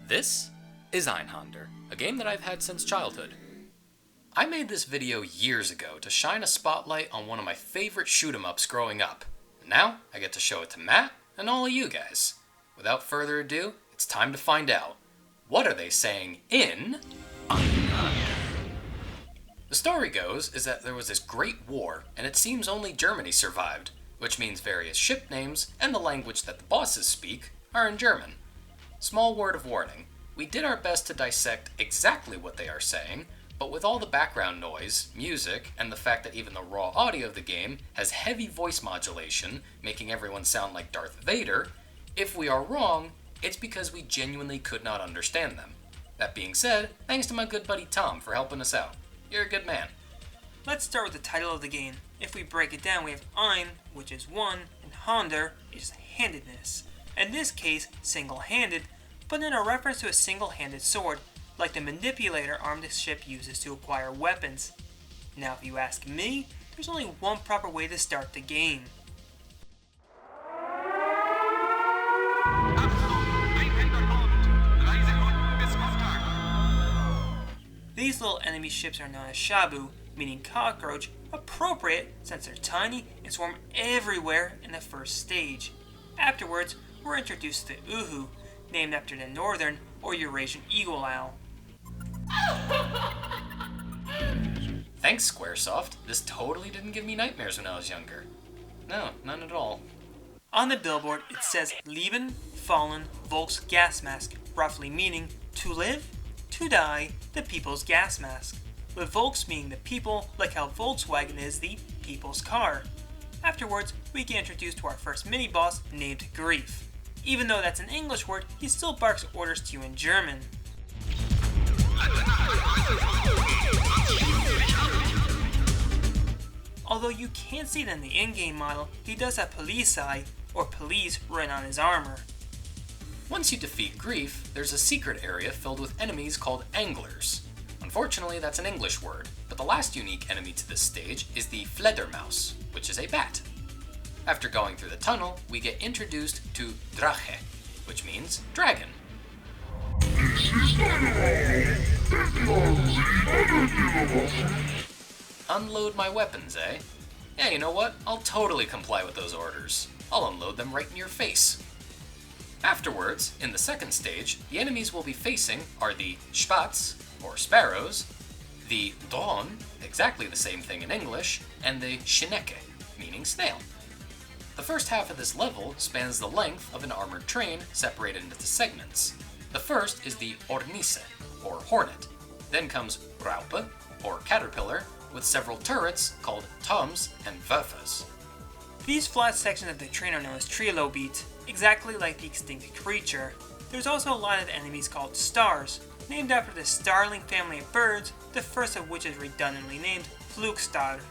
This is Ein Hunter, a game that I've had since childhood. I made this video years ago to shine a spotlight on one of my favorite shoot-em-ups growing up. And now, I get to show it to Matt and all of you guys. Without further ado, it's time to find out. What are they saying in Ein Hunter? The story goes is that there was this great war, and it seems only Germany survived, which means various ship names and the language that the bosses speak are in German. Small word of warning, we did our best to dissect exactly what they are saying, but with all the background noise, music, and the fact that even the raw audio of the game has heavy voice modulation, making everyone sound like Darth Vader, if we are wrong, it's because we genuinely could not understand them. That being said, thanks to my good buddy Tom for helping us out. You're a good man. Let's start with the title of the game. If we break it down, we have Ein, which is one, and Händer is handedness. In this case, single-handed, but in a reference to a single-handed sword, like the manipulator arm the ship uses to acquire weapons. Now if you ask me, there's only one proper way to start the game. These little enemy ships are known as shabu, meaning cockroach, appropriate since they're tiny and swarm everywhere in the first stage. Afterwards, we're introduced to uhu, named after the northern or Eurasian eagle owl. Thanks, Squaresoft. This totally didn't give me nightmares when I was younger. No, none at all. On the billboard, it says Leben, Fallen, Volks gas mask, roughly meaning to live, to die, the people's gas mask. With Volks meaning the people, like how Volkswagen is the people's car. Afterwards, we get introduced to our first mini-boss named Grief. Even though that's an English word, he still barks orders to you in German. Although you can't see it in the in-game model, he does have Polizei, or police, written on his armor. Once you defeat Grief, there's a secret area filled with enemies called anglers. Unfortunately, that's an English word, but the last unique enemy to this stage is the Fledermaus, which is a bat. After going through the tunnel, we get introduced to Drache, which means dragon. Unload my weapons, eh? Yeah, you know what? I'll totally comply with those orders. I'll unload them right in your face. Afterwards, in the second stage, the enemies we'll be facing are the Spatz, or sparrows, the Dron, exactly the same thing in English, and the Schnecke, meaning snail. The first half of this level spans the length of an armored train separated into segments. The first is the Ornisse, or hornet. Then comes Raupe, or caterpillar, with several turrets called Toms and Wurfes. These flat sections of the train are known as trilobites, exactly like the extinct creature. There's also a line of enemies called stars, named after the starling family of birds, the first of which is redundantly named Flugstar.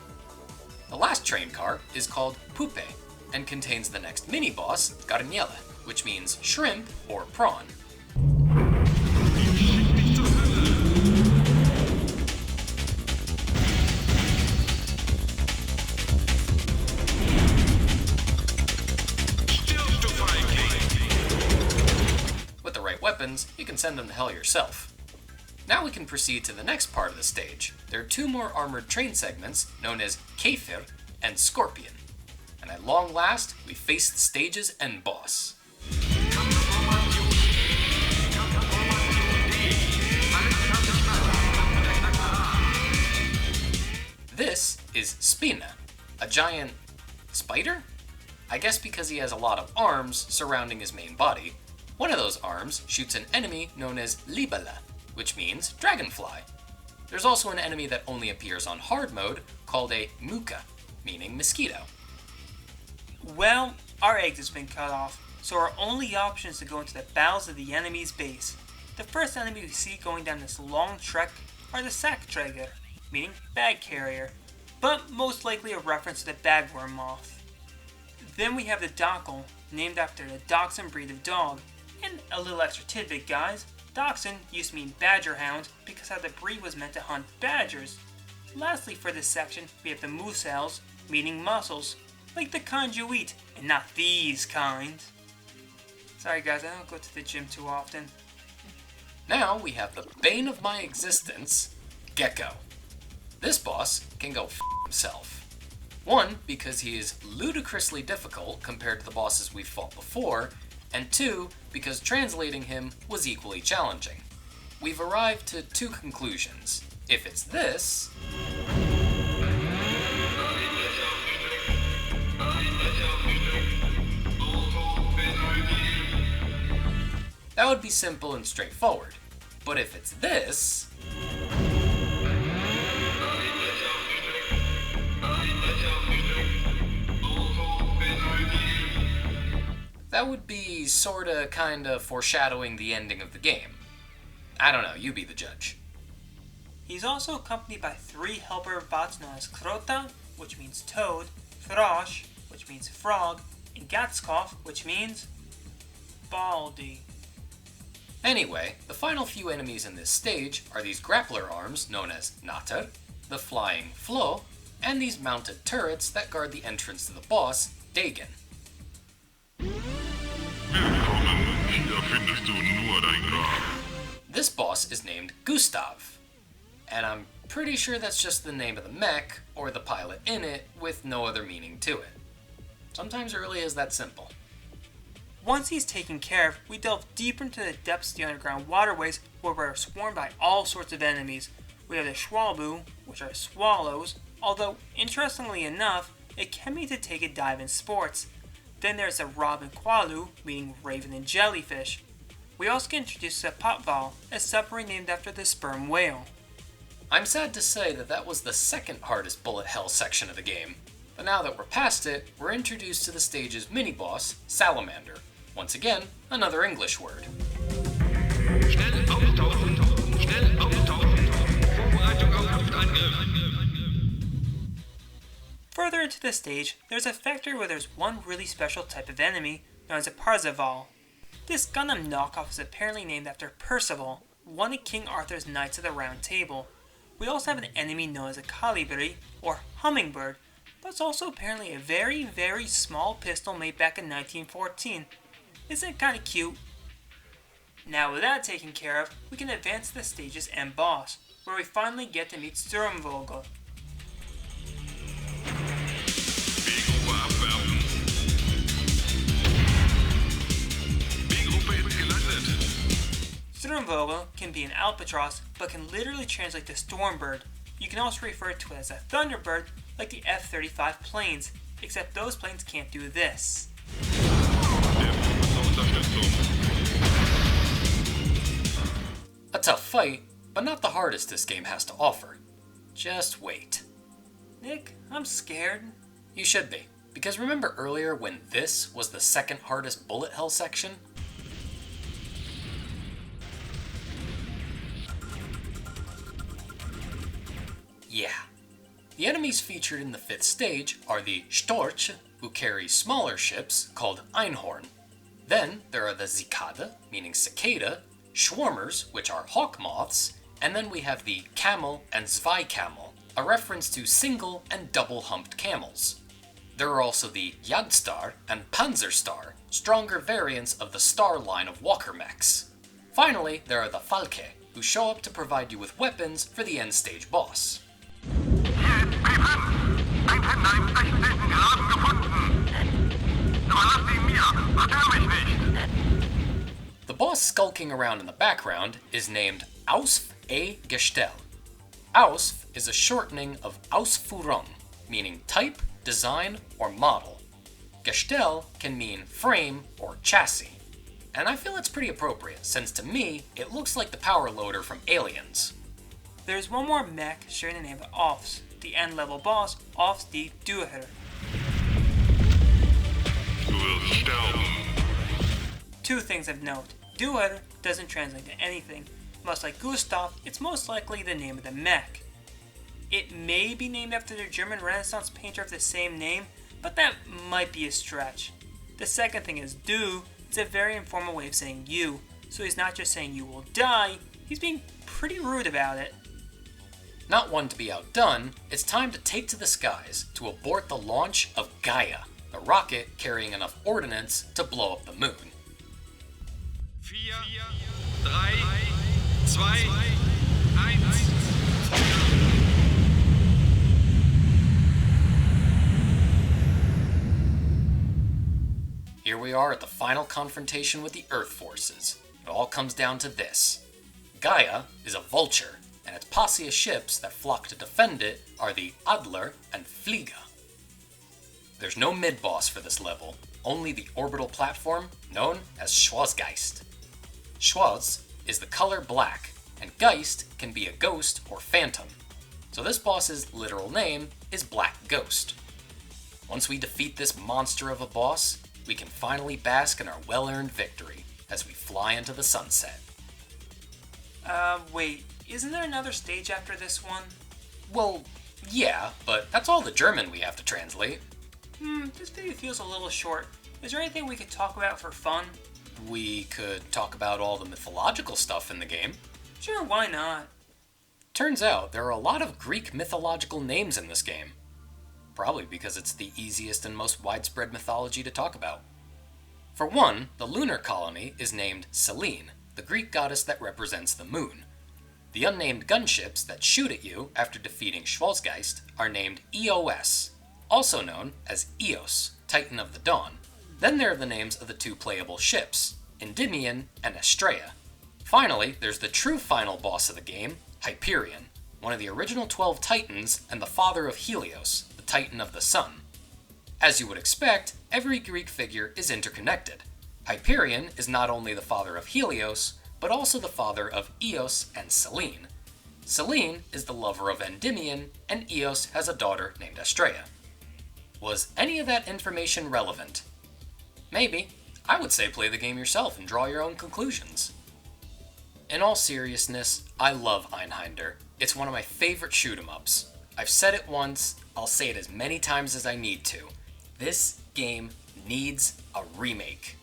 The last train car is called Puppe, and contains the next mini-boss, Garnele, which means shrimp or prawn. With the right weapons, you can send them to hell yourself. Now we can proceed to the next part of the stage. There are two more armored train segments, known as Käfer and Scorpion. And at long last, we face the stage's end boss. This is Spina, a giant spider? I guess because he has a lot of arms surrounding his main body. One of those arms shoots an enemy known as Libelle, which means dragonfly. There's also an enemy that only appears on hard mode called a Muka, meaning mosquito. Well, our eggs has been cut off, so our only option is to go into the bowels of the enemy's base. The first enemy we see going down this long trek are the Sackträger, meaning bag carrier, but most likely a reference to the bagworm moth. Then we have the Dachshund, named after the Dachshund breed of dog. And a little extra tidbit, guys, Dachshund used to mean badger hound because how the breed was meant to hunt badgers. Lastly, for this section, we have the Musels, meaning muscles, like the kind you eat, and not these kind. Sorry guys, I don't go to the gym too often. Now we have the bane of my existence, Gecko. This boss can go f himself. One, because he is ludicrously difficult compared to the bosses we've fought before, and two, because translating him was equally challenging. We've arrived to two conclusions. If it's this, that would be simple and straightforward. But if it's this, that would be sorta kinda foreshadowing the ending of the game. I don't know, you be the judge. He's also accompanied by 3 helper bots known as Krota, which means toad, Frosh, which means frog, and Gatskov, which means baldy. Anyway, the final few enemies in this stage are these grappler arms known as Natter, the flying Flo, and these mounted turrets that guard the entrance to the boss, Dagon. This boss is named Gustav, and I'm pretty sure that's just the name of the mech, or the pilot in it, with no other meaning to it. Sometimes it really is that simple. Once he's taken care of, we delve deeper into the depths of the underground waterways where we're swarmed by all sorts of enemies. We have the Schwalbu, which are swallows, although interestingly enough, it can mean to take a dive in sports. Then there's the Robin Qualu, meaning raven and jellyfish. We also get introduced to Potval, a submarine named after the sperm whale. I'm sad to say that was the second hardest bullet hell section of the game, but now that we're past it, we're introduced to the stage's mini-boss, Salamander. Once again, another English word. Schnell auftauchen! Schnell auftauchen! Vorbereitung auf Luftangriff! Further into the stage, there's a factory where there's one really special type of enemy, known as a Parzival. This Gundam knockoff is apparently named after Percival, one of King Arthur's Knights of the Round Table. We also have an enemy known as a Colibri, or Hummingbird, but it's also apparently a very, very small pistol made back in 1914. Isn't it kinda cute? Now with that taken care of, we can advance to the stage's end boss, where we finally get to meet Sturmvogel. B-Gruppe abwerfen. B-Gruppe ist gelandet. Sturmvogel can be an albatross, but can literally translate to Stormbird. You can also refer to it as a Thunderbird, like the F-35 planes, except those planes can't do this. A tough fight, but not the hardest this game has to offer. Just wait. Nick, I'm scared. You should be, because remember earlier when this was the second hardest bullet hell section? Yeah. The enemies featured in the 5th stage are the Storch, who carry smaller ships called Einhorn. Then there are the Cicada, meaning cicada, Schwarmers, which are hawk moths, and then we have the Camel and Zweicamel, a reference to single and double-humped camels. There are also the Jadstar and Panzerstar, stronger variants of the Star line of walker mechs. Finally, there are the Falke, who show up to provide you with weapons for the end-stage boss. Einhänder im 16. Graben gefunden. Überlass ihn mir. Stör mich nicht. The boss skulking around in the background is named Ausf a Gestell. Ausf is a shortening of Ausführung, meaning type, design, or model. Gestell can mean frame or chassis. And I feel it's pretty appropriate, since to me, it looks like the power loader from Aliens. There's one more mech sharing the name of Offs, the end-level boss, Offs die Duher. Du wirst sterben. Two things of note. Duher doesn't translate to anything. Much like Gustav, it's most likely the name of the mech. It may be named after the German Renaissance painter of the same name, but that might be a stretch. The second thing is Du. It's a very informal way of saying you, so he's not just saying you will die, he's being pretty rude about it. Not one to be outdone, it's time to take to the skies to abort the launch of Gaia, the rocket carrying enough ordnance to blow up the moon. 4, 3, 2, 1. Here we are at the final confrontation with the Earth forces. It all comes down to this. Gaia is a vulture, and its posse of ships that flock to defend it are the Adler and Fliege. There's no mid-boss for this level, only the orbital platform known as Schwarzgeist. Schwarz is the color black, and Geist can be a ghost or phantom. So this boss's literal name is Black Ghost. Once we defeat this monster of a boss, we can finally bask in our well-earned victory as we fly into the sunset. Wait, isn't there another stage after this one? Well, yeah, but that's all the German we have to translate. This video feels a little short. Is there anything we could talk about for fun? We could talk about all the mythological stuff in the game. Sure, why not? Turns out there are a lot of Greek mythological names in this game. Probably because it's the easiest and most widespread mythology to talk about. For one, the lunar colony is named Selene, the Greek goddess that represents the moon. The unnamed gunships that shoot at you after defeating Schwarzgeist are named EOS, also known as Eos, Titan of the Dawn. Then there are the names of the two playable ships, Endymion and Astrea. Finally, there's the true final boss of the game, Hyperion, one of the original 12 Titans and the father of Helios, the Titan of the Sun. As you would expect, every Greek figure is interconnected. Hyperion is not only the father of Helios, but also the father of Eos and Selene. Selene is the lover of Endymion, and Eos has a daughter named Astrea. Was any of that information relevant? Maybe. I would say play the game yourself and draw your own conclusions. In all seriousness, I love Einhänder. It's one of my favorite shoot-'em-ups. I've said it once, I'll say it as many times as I need to. This game needs a remake.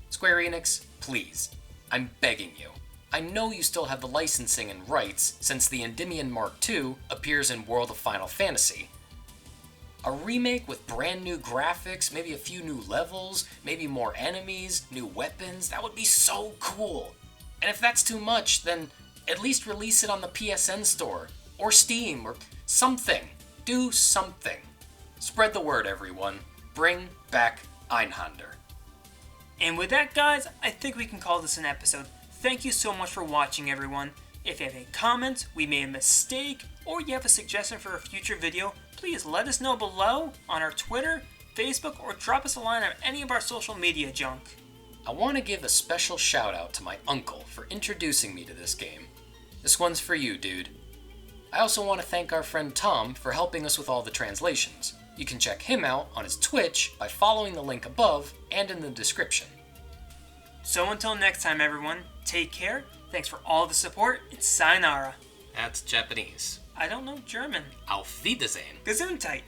Square Enix, please. I'm begging you. I know you still have the licensing and rights since the Endymion Mark II appears in World of Final Fantasy. A remake with brand new graphics, maybe a few new levels, maybe more enemies, new weapons, that would be so cool. And if that's too much, then at least release it on the PSN store, or Steam, or something. Do something. Spread the word, everyone. Bring back Einhänder. And with that, guys, I think we can call this an episode. Thank you so much for watching, everyone. If you have any comments, we made a mistake, or you have a suggestion for a future video, please let us know below on our Twitter, Facebook, or drop us a line on any of our social media junk. I want to give a special shout out to my uncle for introducing me to this game. This one's for you, dude. I also want to thank our friend Tom for helping us with all the translations. You can check him out on his Twitch by following the link above and in the description. So until next time, everyone, take care, thanks for all the support, and sayonara. That's Japanese. I don't know German. Auf Wiedersehen. Gesundheit.